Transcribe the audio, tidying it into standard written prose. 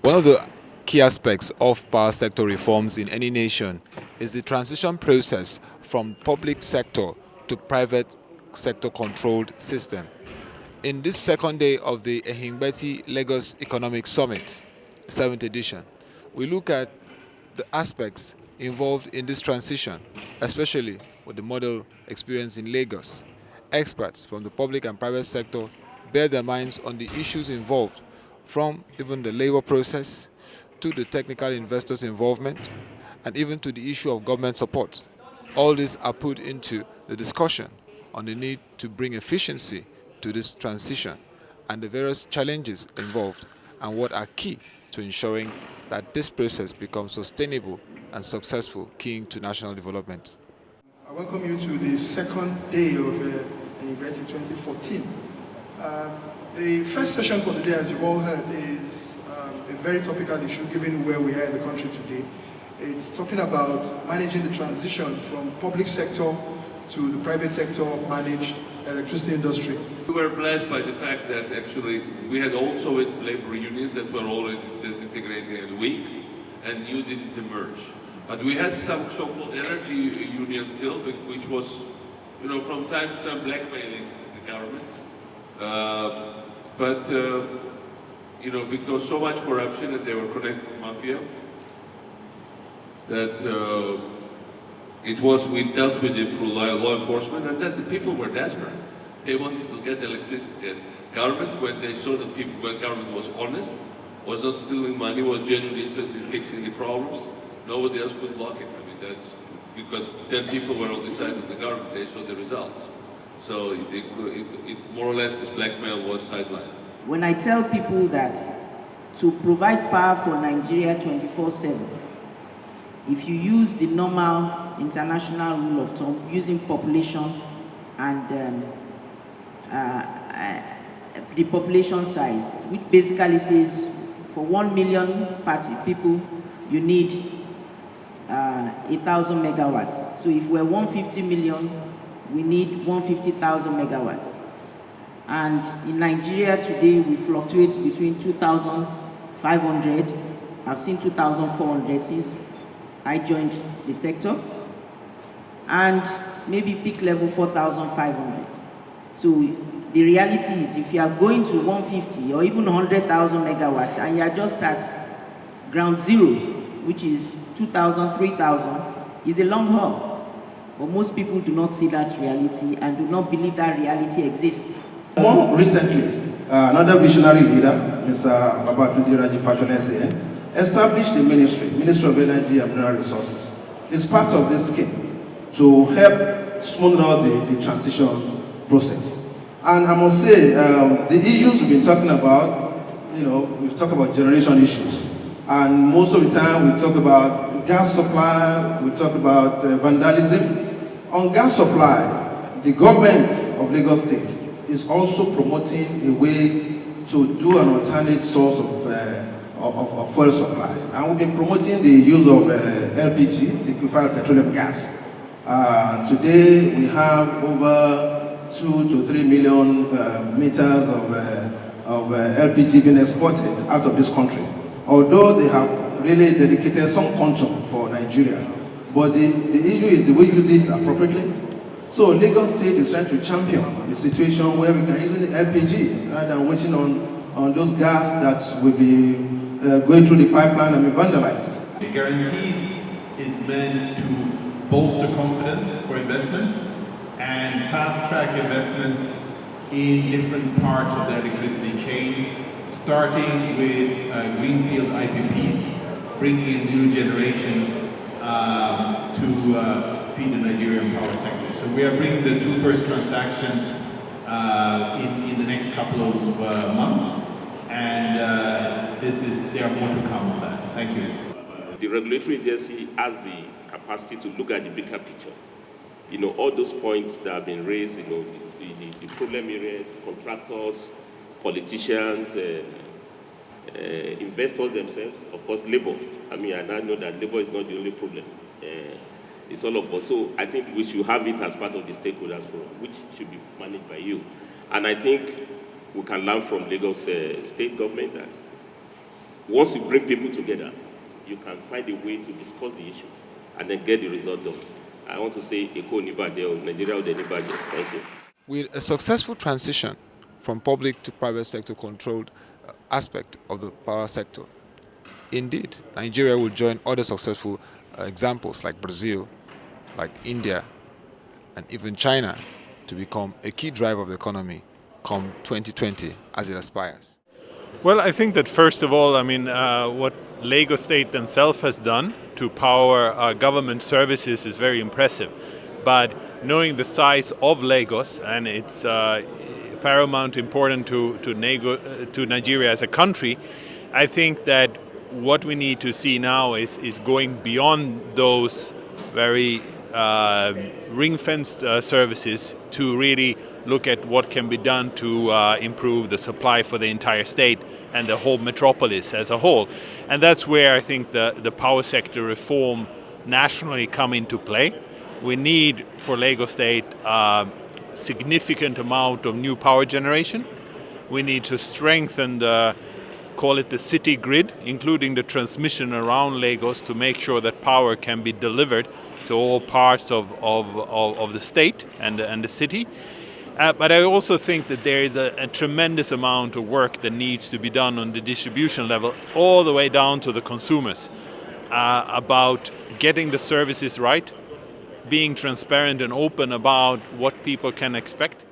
One of the key aspects of power sector reforms in any nation is the transition process from public sector to private sector controlled system. In this second day of the Ehingbeti Lagos Economic Summit, 7th edition, we look at the aspects involved in this transition, especially with the model experience in Lagos. Experts from the public and private sector bear their minds on the issues involved, from even the labor process to the technical investors' involvement and even to the issue of government support. All these are put into the discussion on the need to bring efficiency to this transition and the various challenges involved and what are key to ensuring that this process becomes sustainable and successful, keying to national development. I welcome you to the second day of Ehingbeti 2014. The first session for the day, as you've all heard, is a very topical issue given where we are in the country today. It's talking about managing the transition from public sector to the private sector managed electricity industry. We were blessed by the fact that actually we had also labor unions that were already disintegrating and weak, and you didn't emerge. But we had some so-called energy unions still, which was, from time to time blackmailing the government. Because so much corruption and they were connected to mafia, that we dealt with it through law enforcement, and then the people were desperate. They wanted to get electricity. And government, when they saw that when government was honest, was not stealing money, was genuinely interested in fixing the problems, nobody else could block it. I mean, that's because then people were on the side of the government, they saw the results. So it more or less this blackmail was sidelined. When I tell people that to provide power for Nigeria 24/7, if you use the normal international rule of thumb, using population and the population size, which basically says for 1 million people, you need 1,000 megawatts. So if we're 150 million, we need 150,000 megawatts. And in Nigeria today, we fluctuate between 2,500. I've seen 2,400 since I joined the sector, and maybe peak level 4,500. So the reality is, if you are going to 150 or even 100,000 megawatts and you are just at ground zero, which is 2,000, 3,000, is a long haul. But most people do not see that reality and do not believe that reality exists. More recently, another visionary leader, Mr. Babatunde Raji Fashola SAN, established a Ministry of Energy and Mineral Resources. It's part of this scheme to help smooth out the transition process. And I must say, the issues we've been talking about, we've talked about generation issues. And most of the time we talk about gas supply, we talk about vandalism. On gas supply, the government of Lagos State is also promoting a way to do an alternate source of fuel supply. And we've been promoting the use of LPG, liquefied petroleum gas. Today we have over 2 to 3 million meters of LPG being exported out of this country. Although they have really dedicated some control for Nigeria, but the issue is, do we use it appropriately? So Lagos State is trying to champion a situation where we can use the LPG rather than waiting on those gas that will be going through the pipeline and be vandalized. The guarantees is meant to bolster confidence for investments and fast-track investments in different parts of the electricity chain, starting with greenfield IPPs, bringing in new generation to feed the Nigerian power sector. So we are bringing the two first transactions in the next couple of months, and there are more to come on that. Thank you. The regulatory agency has the capacity to look at the bigger picture. All those points that have been raised, the problem areas, contractors, politicians, investors themselves, of course, labor. I know that labor is not the only problem. It's all of us. So I think we should have it as part of the stakeholders forum, which should be managed by you. And I think we can learn from Lagos state government that once you bring people together, you can find a way to discuss the issues and then get the result done. I want to say, Eko Nibaje or Nigeria Nibaje. Thank you. With a successful transition from public to private sector controlled aspect of the power sector, indeed, Nigeria will join other successful examples like Brazil, like India, and even China to become a key driver of the economy come 2020 as it aspires. Well, I think that first of all, what Lagos State themselves has done to power government services is very impressive. But knowing the size of Lagos, and it's paramount important to Nigeria as a country, I think that what we need to see now is going beyond those very ring-fenced services to really look at what can be done to improve the supply for the entire state and the whole metropolis as a whole. And that's where I think the power sector reform nationally come into play. We need for Lagos State significant amount of new power generation. We need to strengthen call it the city grid, including the transmission around Lagos to make sure that power can be delivered to all parts of the state and the city. But I also think that there is a tremendous amount of work that needs to be done on the distribution level, all the way down to the consumers, about getting the services right, being transparent and open about what people can expect,